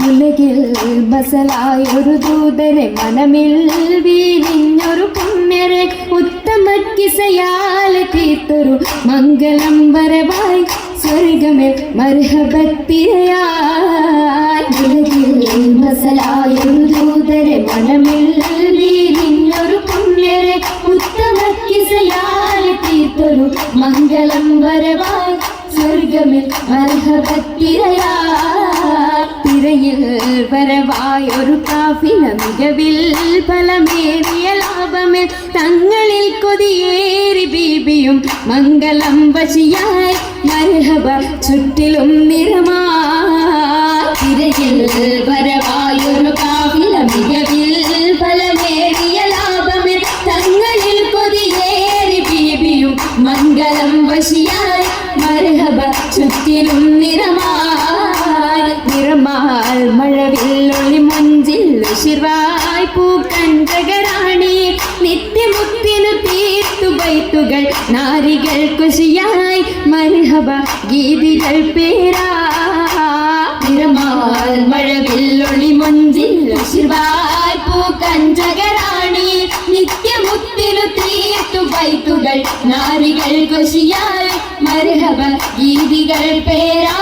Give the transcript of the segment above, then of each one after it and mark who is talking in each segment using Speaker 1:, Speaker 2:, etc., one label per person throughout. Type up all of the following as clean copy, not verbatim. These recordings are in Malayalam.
Speaker 1: ഉലകിൽ ബസലായൊരു ദൂതരെ മനമിൽ വീരിഞ്ഞൊരു പുണ്യരെ ഉത്തമക്കിസയാൽ തീർത്തൊരു മംഗളം വരവായി സ്വർഗമേ മർഹബത്തിരയായി. ഉലകിൽ ബസലായൊരു ദൂതരെ മനമിൽ വീരിഞ്ഞൊരു പുണ്യരെ ഉത്തമക്കിസയാൽ തീർത്തൊരു മംഗളം വരവായി സ്വർഗമേ മർഹബത്തിരയായി. തിരയിൽ വരവായൊരു കാഫില മികവിൽ ഫലമേറിയ ലാഭമേ തങ്ങളിൽ കൊതിയേറി ബീബിയും മംഗളം വശിയായി മർഹബ ചുറ്റിലും നിറമായി. തിരയിൽ വരവായൊരു കാഫില മികവിൽ ഫലമേറിയ ലാഭമേ തങ്ങളിൽ കൊതിയേറി ബീബിയും മംഗളം വശിയായി മർഹബ ചുറ്റിലും നിറമായി. നിറമാൽ മഴവില്ലൊളി മഞ്ചിൽ ശിർവായ് പൂക്കഞ്ചകരാണി നിത്യമുത്തിനു തീർത്തു ബൈത്തുകൾ നാരികൾ കുശിയായി മർഹബ ഗീതികൾ പേരാ. നിറമാൽ മഴവില്ലൊളി മഞ്ചിൽ ശിർവായ് പൂക്കഞ്ചകരാണി നിത്യമുത്തിനു തീർത്തു ബൈത്തുകൾ നാരികൾ കുശിയായി മർഹബ ഗീതികൾ പേരാ.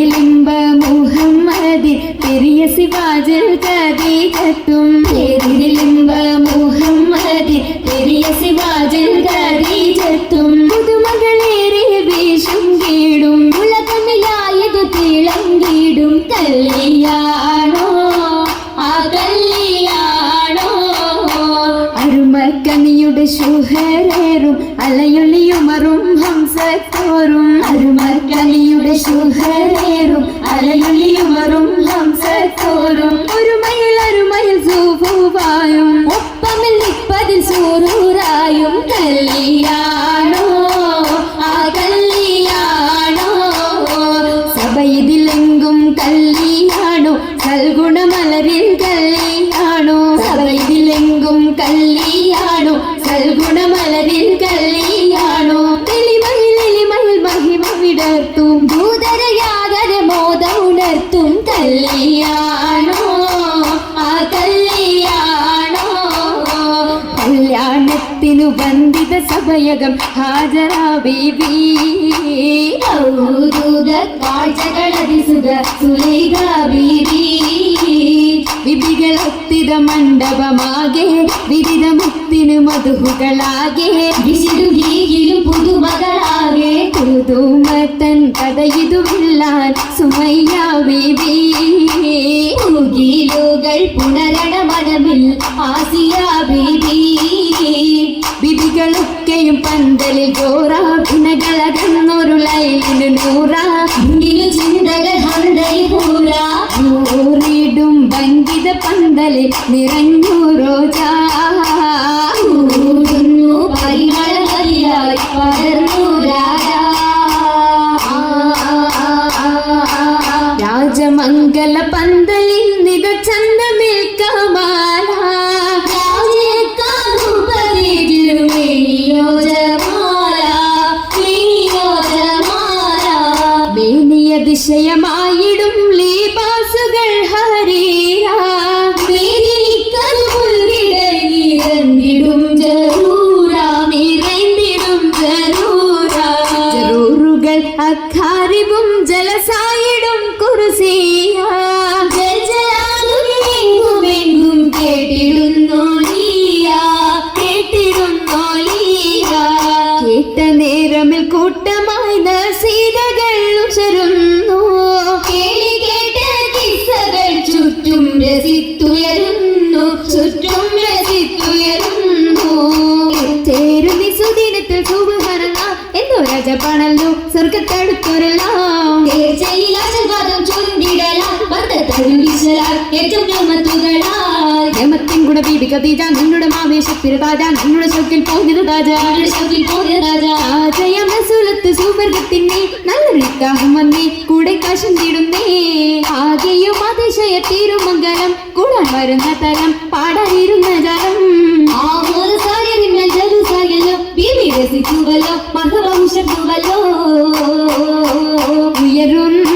Speaker 1: ലിംബ മുഹമ്മദി പെരിയ സിവാജിൽ ഖദീജത്തും ലിംബ മുഹമ്മദി പെരിയ സിവാജിൽ ഖദീജത്തും പുതുമകളേറിയ വീശും കീടും ഉലകമിലായതു തിളങ്ങിടും കല്യാണോ ആ കല്യാണോ. അരുമക്കനിയുടെ ശുഹരേറും അലയൊളിയുമറും ഹംസത്തോറും അരുമക്കനിയുടെ ശുഹരേറും അലയൊളിയുമറും ഹംസത്തോറും ഒരുമയിൽ സൂഫുവായും ഒപ്പമിൽ നിപ്പതിൽ സൂറൂറായും കല്യാണോ ആ കല്യാണോ. സഭയിതിലെങ്കും കല്യാണോ സൽഗുണമലരിൽ കല്യാണോ സഭയിതിലെങ്കും കല്യാണോ സൽഗുണമലരിൽ കല്യാണോ. എളിമയിൽ മഹിമ വിടർത്തും ദൂതരയാതര മോദം ഉണർത്തും കല്യാണോ ആ കല്യാണോ. കല്യാണത്തിനു ബന്ധിത സഭയകം ഹാജരാ ബീബി ഔദൂത കാഴ്ചകളതിസുഖ സുലൈഖ ബീബി. വിധികളൊത്തിത മണ്ഡപമാകെ വിദിത മുത്തിനു മധുഹുകളാകെ വിശിരുഗീയിലും പുതുമകളാകെ പുതുമത്തൻ കഥയിതുമില്ലാൻ സുമയ്യ ബീബി. മുകിലുകൾ പുണരണ മനമിൽ ആസിയ ബീബി. വിധികളൊക്കെയും പന്തലിൽ ജോറാ ഭിനകളകന്നൊരു ലൈലിനു നൂറാ ചിന്തകൾ ഹന്തൈ പൂരാ. ൂറിടും ഭംഗിത പന്തലിൽ നിറഞ്ഞു റോജാ പരിമളമലിയായി പടർന്നു രാജാ. രാജമംഗല പന്തലിൽ നികച്ചന്തമിൽ കമാല അതിശയമായിടും ലീബാസുകൾ ഹരീരാ നിറഞ്ഞിടും ജറൂറാ നിറഞ്ഞിടും ജറൂറാ. ജറൂറുകൾ അഖാരിബും ജലസായിടും കുർസിയാ ജലജാലുമെങ്കും കേട്ടിടുന്നോ ലീയാ കേട്ടിടുന്നോ ലീയാ. കേട്ട നേരമിൽ കൂട്ടമായി നസീദകൾ ഉശരുന്നു കേളി കേട്ട കിസ്സകൾ ചുറ്റും രസിത്തുയരുന്നു ചുറ്റും രസിത്തുയരുന്നു. ചേരുന്നി സുദിനത്തിൽ സുബ്ഹാനല്ലാഹ് എന്തോ രാജപ്പാണല്ലോ സ്വർഗത്തടുത്തൊരെല്ലാം ആശീർവാദം ചൊല്ലിടലാൽ ഏറ്റവും രമത്തിൻ ഗുണ ബീബി ഖദീജ നിന്നുടെ മാവേശത്തിരു താജ നിന്നുടെ ശൗക്കിൽ പോയത് താജ ജയം റസൂലത്ത് സുവർഗത്തിനെ നല്ലൊരു ഇത്താഹം വന്നേ കൂടെ കാശം തീടുന്നേ. ആകെയും അതിശയ തിരുമംഗലം കൂടാൻ വരുന്ന തലം പാടാനിരുന്ന ജലം ബീബി രസിച്ചുവല്ലോ മഹവംശത്തുവല്ലോ. ഉയരുന്ന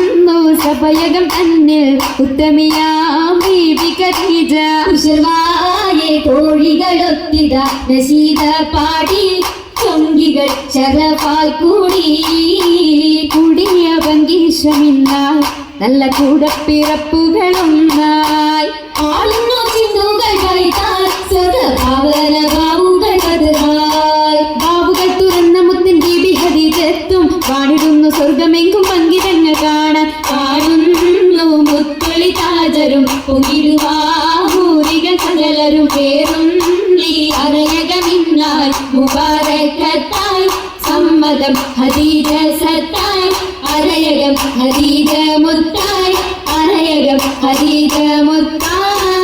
Speaker 1: അഭയകം തന്നിൽ ഉത്തമിയാം ബീബി ഖദീജ.
Speaker 2: ഉഷർവായെ കോഴികളൊത്തിത നശീദ പാടി ചൊങ്കികൾ ശരഫായി കൂടി.
Speaker 1: കുടിയ പങ്കീശമിന്നാൽ നല്ല കൂടപ്പിറപ്പുകളൊന്നായി.
Speaker 2: ആളുന്നു ചിന്നുകൾ കഴിത്താൽ സ്വതഭാവന ബാവുകൾ കതുഹാൽ.
Speaker 1: ബാവുകൾ തുറന്ന മുത്തിൻ ബീബി ഖദീജത്തും പാടിടുന്നു സ്വർഗമെങ്കും പങ്കിതങ്ങൾ കാണാൻ.
Speaker 2: കാണുന്നു മുത്തൊളി താജരും പൊങ്ങിടുവാഹൂരികൾ സകലരും പേറും നീ അരയകമിന്നാൽ മുബാരക്കത്തായി സമ്മതം ഖദീജ സത്തായി. അരയകം ഖദീജ മുത്തായി, അരയകം ഖദീജ മുത്തായി.